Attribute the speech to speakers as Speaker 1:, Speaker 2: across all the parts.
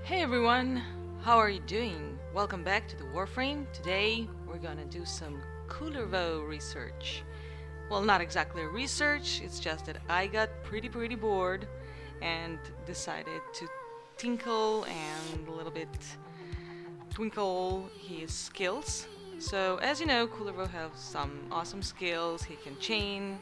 Speaker 1: Hey everyone, how are you doing? Welcome back to the Warframe. Today we're gonna do some Kullervo research. Well, not exactly research, it's just that I got pretty bored and decided to tinkle and a little bit twinkle his skills. So as you know, Kullervo has some awesome skills. He can chain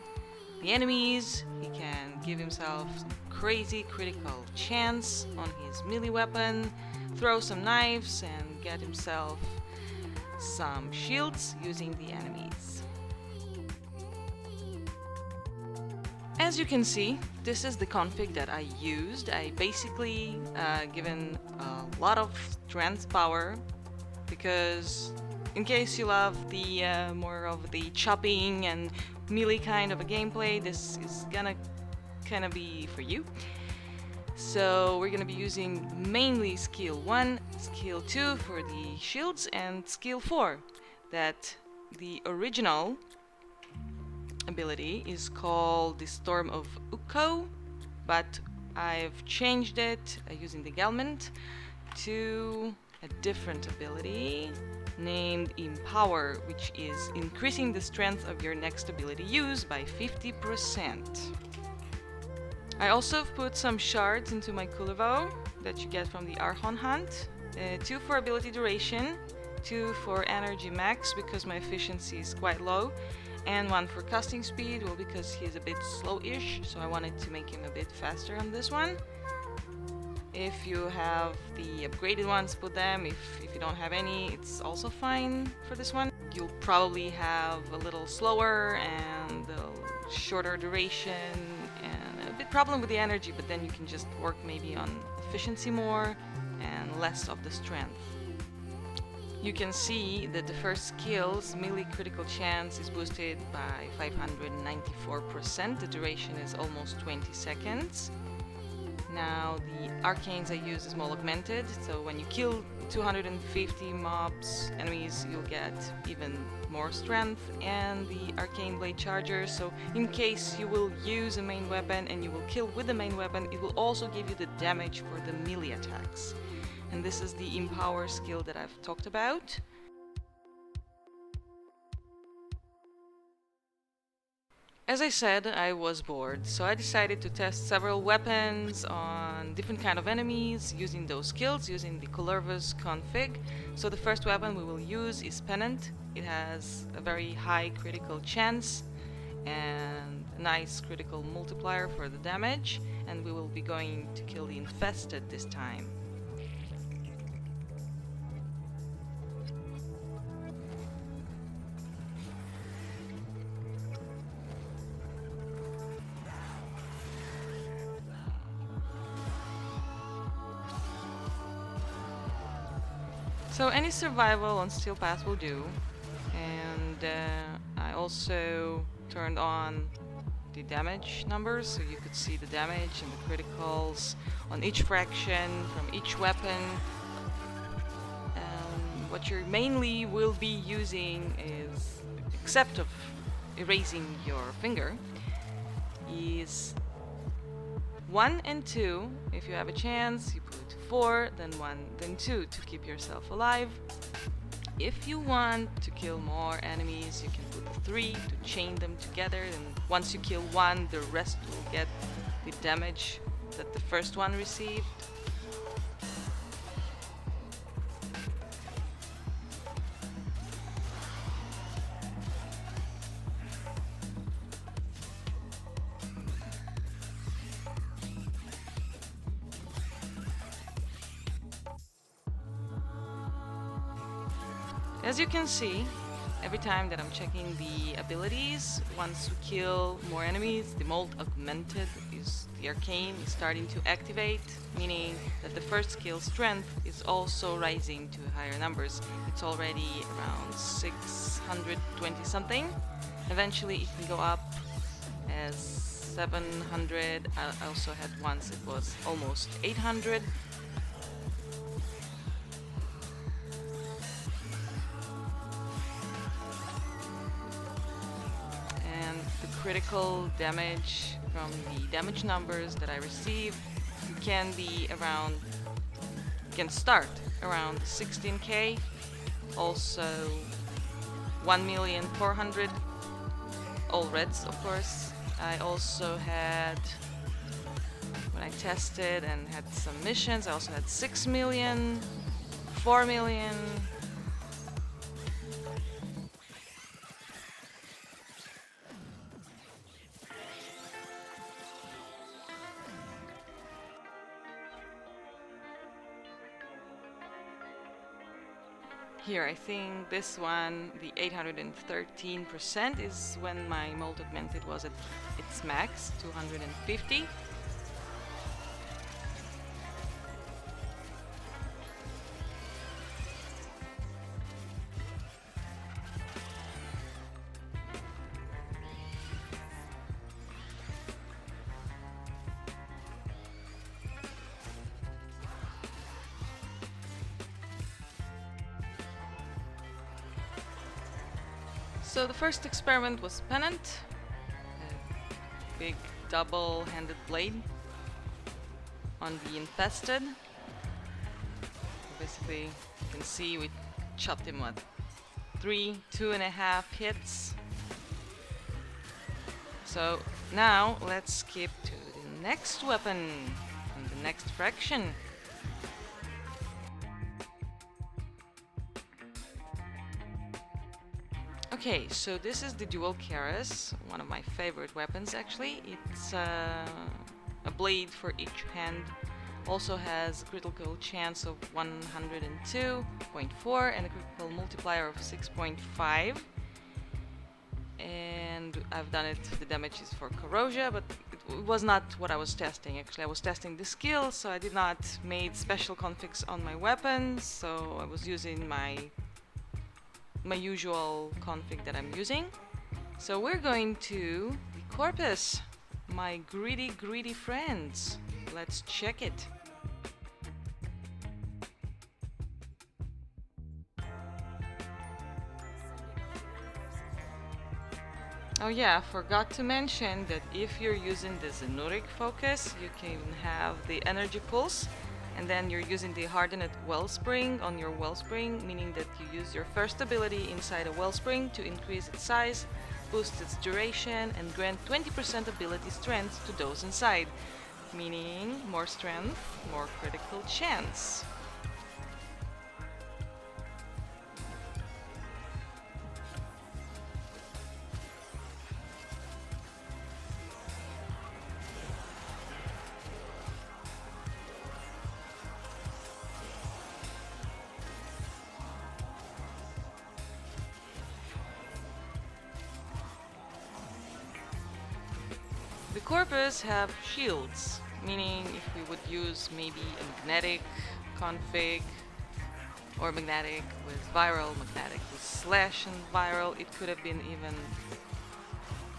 Speaker 1: the enemies, he can give himself some crazy critical chance on his melee weapon, throw some knives and get himself some shields using the enemies. As you can see, this is the config that I used. I basically given a lot of strength power because in case you love the more of the chopping and melee kind of a gameplay, this is gonna kinda be for you. So we're gonna be using mainly skill 1, skill 2 for the shields, and skill 4 that the original ability is called the Storm of Ukko, but I've changed it using the Gelmint to a different ability named Empower, which is increasing the strength of your next ability use by 50%. I also put some shards into my Kullervo that you get from the Archon hunt. 2 for ability duration, 2 for energy max because my efficiency is quite low, and 1 for casting speed, well because he's a bit slow-ish, so I wanted to make him a bit faster on this one. If you have the upgraded ones, put them. If you don't have any, it's also fine for this one. You'll probably have a little slower and a shorter duration and a bit problem with the energy, but then you can just work maybe on efficiency more and less of the strength. You can see that the first skill's melee critical chance is boosted by 594%. The duration is almost 20 seconds. Now the arcanes I use is small augmented, so when you kill 250 mobs, enemies, you'll get even more strength, and the arcane blade charger, so in case you will use a main weapon and you will kill with the main weapon, it will also give you the damage for the melee attacks. And this is the Empower skill that I've talked about. As I said, I was bored, so I decided to test several weapons on different kind of enemies using those skills, using the Kullervo's config. So the first weapon we will use is Pennant. It has a very high critical chance and a nice critical multiplier for the damage, and we will be going to kill the infested this time. So any survival on Steel Path will do, and I also turned on the damage numbers so you could see the damage and the criticals on each fraction from each weapon. What you mainly will be using is, except of erasing your finger, is 1 and 2. If you have a chance, you put 4, then 1, then 2 to keep yourself alive. If you want to kill more enemies, you can put 3 to chain them together, and once you kill 1, the rest will get the damage that the first one received. As you can see, every time that I'm checking the abilities, once we kill more enemies, the mold augmented is the arcane is starting to activate, meaning that the first skill strength is also rising to higher numbers. It's already around 620 something. Eventually it can go up as 700. I also had once it was almost 800. Critical damage from the damage numbers that I received can be around can start around 16k, also 1,400,000, all reds of course. I also had, when I tested and had some missions, I also had 6 million, 4 million. Here, I think this one, the 813% is when my mold augmented was at its max, 250. So the first experiment was Pennant, a big double-handed blade on the infested. Basically, you can see we chopped him at 2.5 hits. So now let's skip to the next weapon and the next fraction. Okay, so this is the dual Keres, one of my favorite weapons actually. It's a blade for each hand, also has a critical chance of 102.4 and a critical multiplier of 6.5. And I've done it, the damage is for corrosion, but it was not what I was testing actually. I was testing the skill, so I did not made special configs on my weapons, so I was using my usual config that I'm using. So we're going to the Corpus, my greedy friends. Let's check it. Oh yeah, I forgot to mention that if you're using the Zenuric focus, you can have the energy pulse, and then you're using the hardened wellspring on your wellspring, meaning that you use your first ability inside a wellspring to increase its size, boost its duration, and grant 20% ability strength to those inside, meaning more strength, more critical chance. The Corpus have shields, meaning if we would use maybe a magnetic config or magnetic with viral, magnetic with slash and viral, it could have been even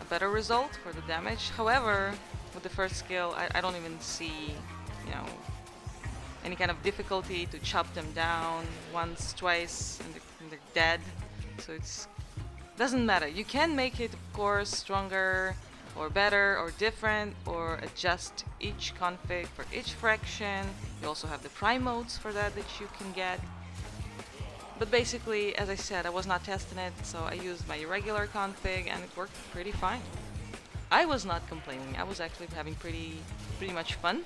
Speaker 1: a better result for the damage. However, with the first skill, I don't even see, any kind of difficulty to chop them down once, twice, and they're dead. So it doesn't matter. You can make it, of course, stronger or better or different, or adjust each config for each fraction. You also have the prime modes for that you can get. But basically, as I said, I was not testing it, so I used my regular config and it worked pretty fine. I was not complaining. I was actually having pretty much fun.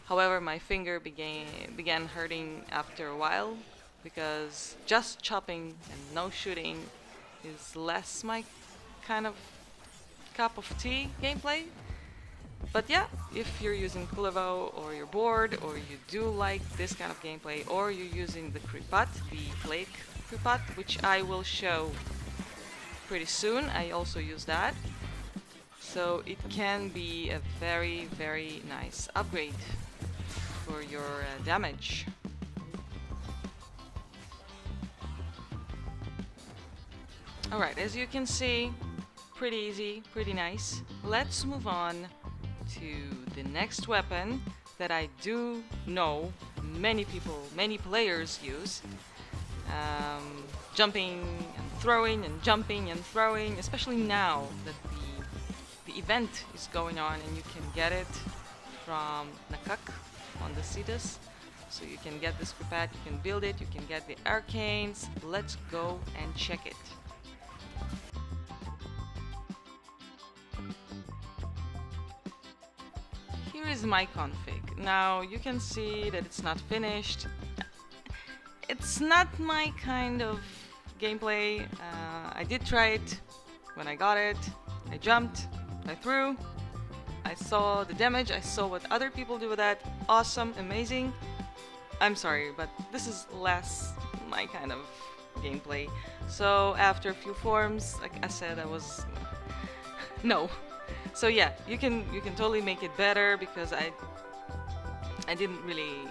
Speaker 1: However, my finger began hurting after a while, because just chopping and no shooting is less my kind of cup of tea gameplay. But yeah, if you're using Kullervo or you're bored, or you do like this kind of gameplay, or you're using the Kripath, the Plague Kripath, which I will show pretty soon, I also use that. So it can be a very nice upgrade for your damage. Alright, as you can see, pretty easy, pretty nice. Let's move on to the next weapon that I do know many players use. Jumping and throwing and jumping and throwing, especially now that the event is going on and you can get it from Nakak on the Cetus. So you can get this Kripath, you can build it, you can get the arcanes. Let's go and check it. Here is my config. Now you can see that it's not finished. It's not my kind of gameplay. I did try it when I got it. I jumped, I threw, I saw the damage, I saw what other people do with that. Awesome, amazing. I'm sorry, but this is less my kind of gameplay. So after a few forms, like I said, I was no. So yeah, you can totally make it better because I didn't really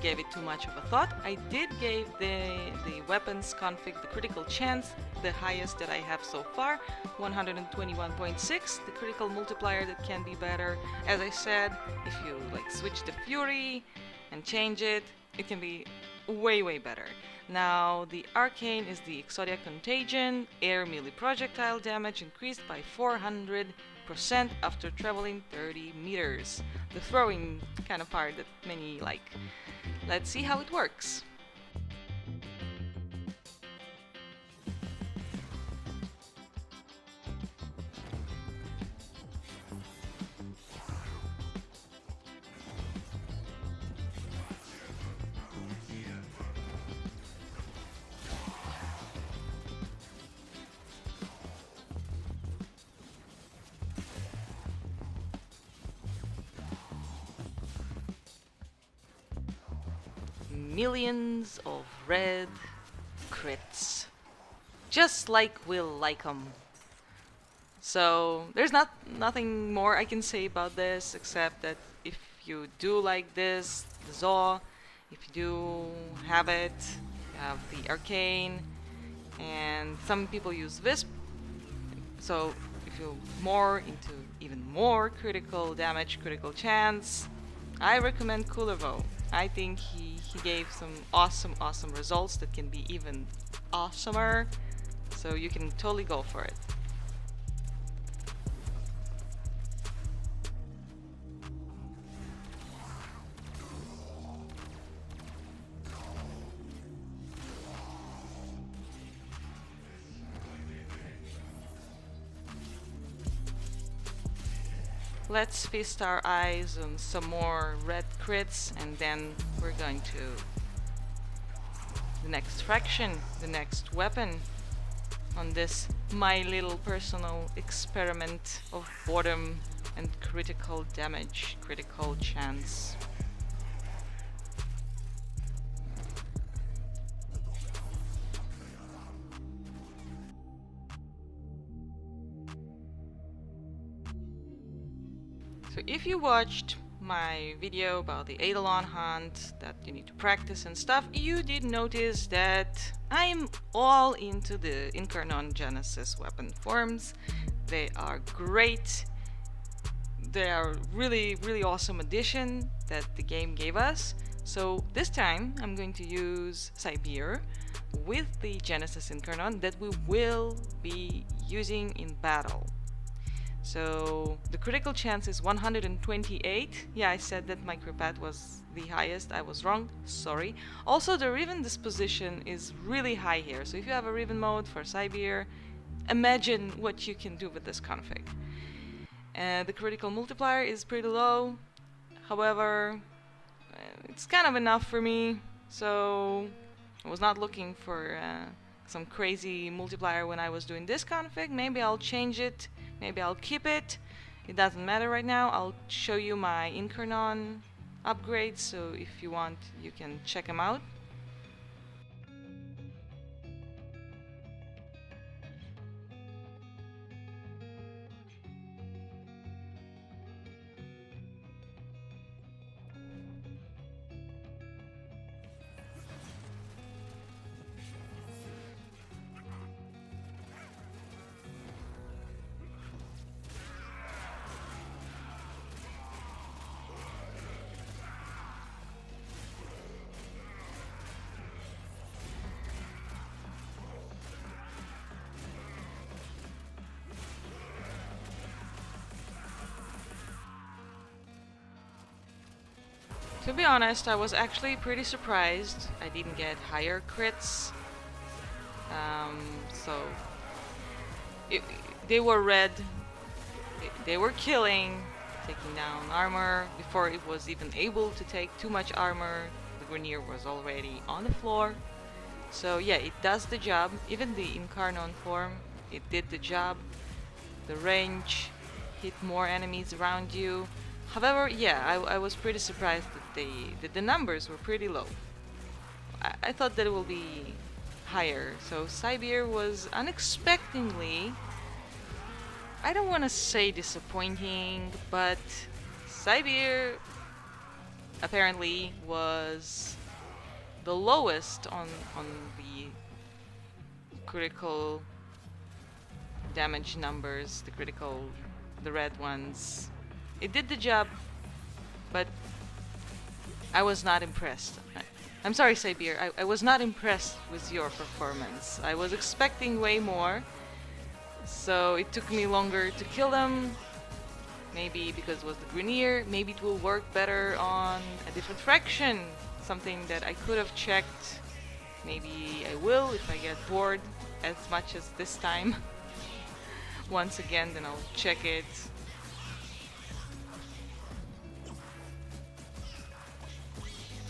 Speaker 1: give it too much of a thought. I did give the weapons config the critical chance, the highest that I have so far, 121.6. The critical multiplier that can be better. As I said, if you like switch the fury and change it, it can be way better. Now the arcane is the Exodia Contagion, air melee projectile damage increased by 400% after traveling 30 meters. The throwing kind of part that many like. Let's see how it works. Millions of red crits. Just like we'll like 'em. So there's nothing more I can say about this except that if you do like this, the Zaw, if you do have it, you have the arcane, and some people use Wisp. So if you're more into even more critical damage, critical chance, I recommend Kullervo. I think he gave some awesome results that can be even awesomer. So you can totally go for it. Let's feast our eyes on some more red crits, and then we're going to the next fraction, the next weapon on this my little personal experiment of boredom and critical damage, critical chance. So if you watched my video about the Eidolon hunt, that you need to practice and stuff, you did notice that I'm all into the Incarnon Genesis weapon forms. They are great. They are really awesome addition that the game gave us. So this time I'm going to use Sibear with the Genesis Incarnon that we will be using in battle. So the critical chance is 128. Yeah, I said that my Kripath was the highest. I was wrong. Sorry. Also, the Riven disposition is really high here. So if you have a Riven mode for Sibear, imagine what you can do with this config. The critical multiplier is pretty low. However, it's kind of enough for me. So I was not looking for some crazy multiplier when I was doing this config. Maybe I'll change it. Maybe I'll keep it. It doesn't matter right now. I'll show you my Incarnon upgrades, so if you want, you can check them out. To be honest, I was actually pretty surprised I didn't get higher crits. So it, they were red. They were killing, taking down armor before it was even able to take too much armor. The Grineer was already on the floor. So yeah, it does the job. Even the Incarnon form, it did the job. The range, hit more enemies around you. However, yeah, I was pretty surprised that the numbers were pretty low. I thought that it will be higher. So Sibear was unexpectedly, I don't want to say disappointing, but Sibear apparently was the lowest on the critical damage numbers, the red ones. It did the job, but I was not impressed. I'm sorry, Sibear, I was not impressed with your performance. I was expecting way more, so it took me longer to kill them. Maybe because it was the Grineer, maybe it will work better on a different fraction. Something that I could have checked. Maybe I will if I get bored as much as this time. Once again, then I'll check it.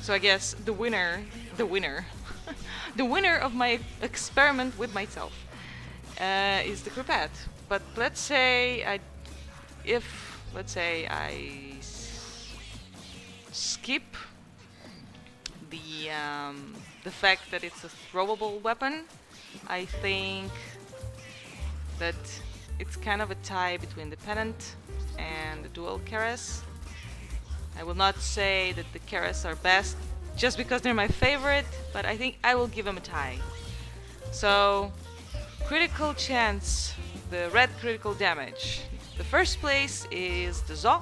Speaker 1: So I guess the winner the winner of my experiment with myself is the Kripath. But let's say I skip the fact that it's a throwable weapon, I think that it's kind of a tie between the Pennant and the dual Keres. I will not say that the Keres are best just because they're my favorite, but I think I will give them a tie. So, critical chance, the red critical damage. The first place is the Zaw.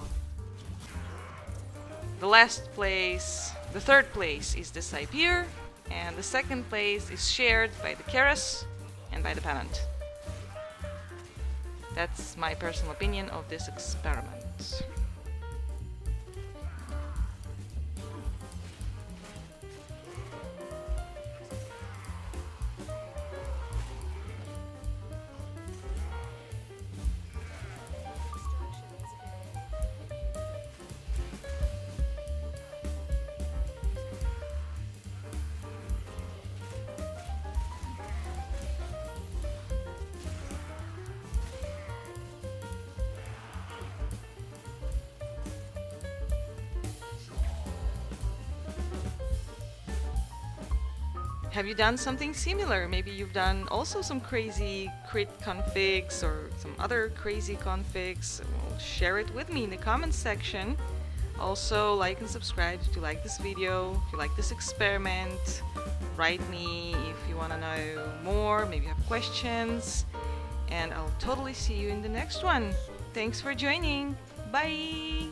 Speaker 1: The third place is the Sibear, and the second place is shared by the Keres and by the Pennant. That's my personal opinion of this experiment. Have you done something similar? Maybe you've done also some crazy crit configs or some other crazy configs. Well, share it with me in the comments section. Also, like and subscribe if you like this video, if you like this experiment. Write me if you want to know more, maybe you have questions. And I'll totally see you in the next one. Thanks for joining. Bye!